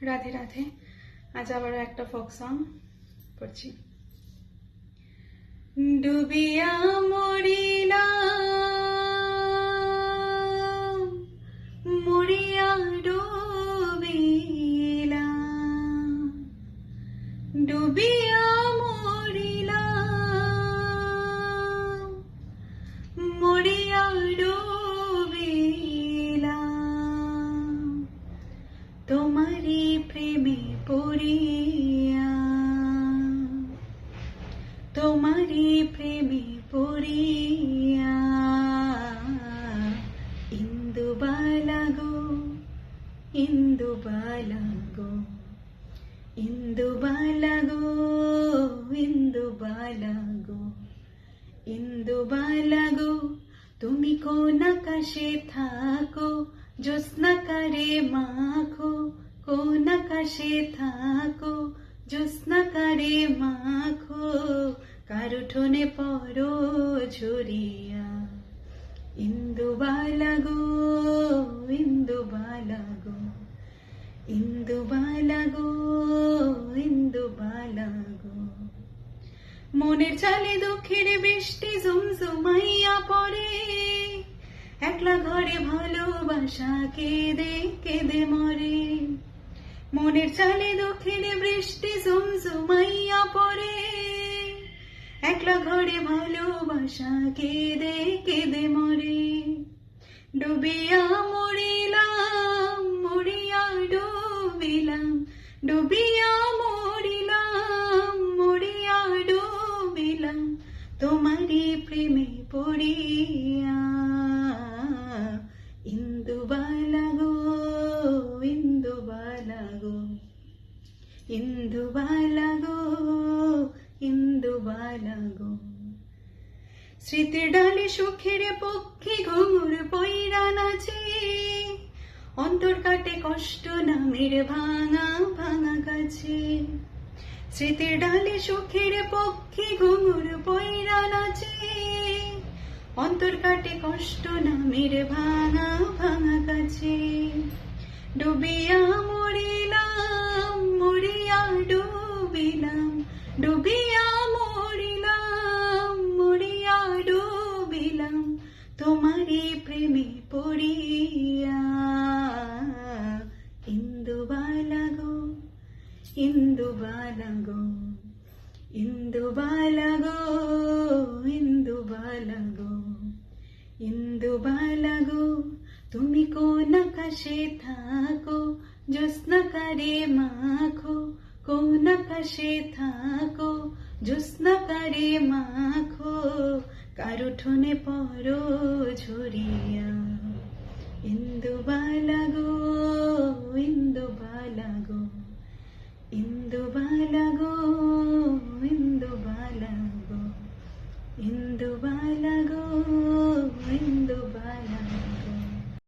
রাধে রাধে। আজ আবারও একটা ফোক সং পড়ছি। ডুবিয়া মরিলাম, মরিয়া ডুবিলাম, ডুবিয়া মরিলাম, মরিয়া ডুবিলাম, তোমারি প্রেমে পড়িয়া, তোমারি প্রেমে পড়িয়া। ইন্দুবালা গো, ইন্দুবালা গো, ইন্দুবালা গো, ইন্দুবালা গো, ইন্দুবালা গো, তুমি কোন আকাশে থাকো, জ্যোৎস্না কারে মাখো, কোন আকাশে থাকো, জ্যোৎস্না কারে মাখো, কার উঠোনে পড়ো ঝরিয়া। ইন্দুবালা গো, ইন্দুবালা গো, ইন্দুবালা গো, ইন্দুবালা গো। মনের চালে দুঃখের বৃষ্টি ঝুমঝুমাইয়া পড়ে, একলা ঘরে ভালোবাসা কেঁদে কেঁদে মরে। মনের চালে দুঃখের বৃষ্টি ঝুমঝুমাইয়া পড়ে, একলা ঘরে ভালোবাসা কেঁদে কেঁদে মরে। ডুবিয়া মরিলাম, মরিয়া ডুবিলাম, ডুবিয়া মরিলাম, মরিয়া ডুবিলাম, তোমারি প্রেমে পড়িয়া। ইন্দুবালা গো, ইন্দুবালা গো, ইন্দুবালা গো, ইন্দুবালা গো। স্মৃতির ডালে সুখের পক্ষী ঘুঙুর পইরা নাচে, অন্তর কাটে কষ্ট নামের ভাঙা ভাঙা গাছে। স্মৃতির ডালে সুখের পক্ষী ঘুঙুর পইরা নাচে, অন্তর কাটে কষ্ট নামের ভাঙা ভাঙা গাছে। ডুবিয়া মরিলাম, মরিয়া ডুবিলাম, ডুবিয়া মরিলাম, মরিয়া ডুবিলাম, তোমারি প্রেমে পড়িয়া। ইন্দুবালা গো, ইন্দুবালা গো, ইন্দুবালা গো, ইন্দুবালা গো, ইন্দুবালা গো, তুমি কোন আকাশে থাকো, জ্যোৎস্না কারে মাখো, কোন আকাশে থাকো, জ্যোৎস্না কারে মাখো, কার উঠোনে পড়ো ঝরিয়া। ইন্দুবালা গো, ইন্দুবালা গো, ইন্দুবালা গো।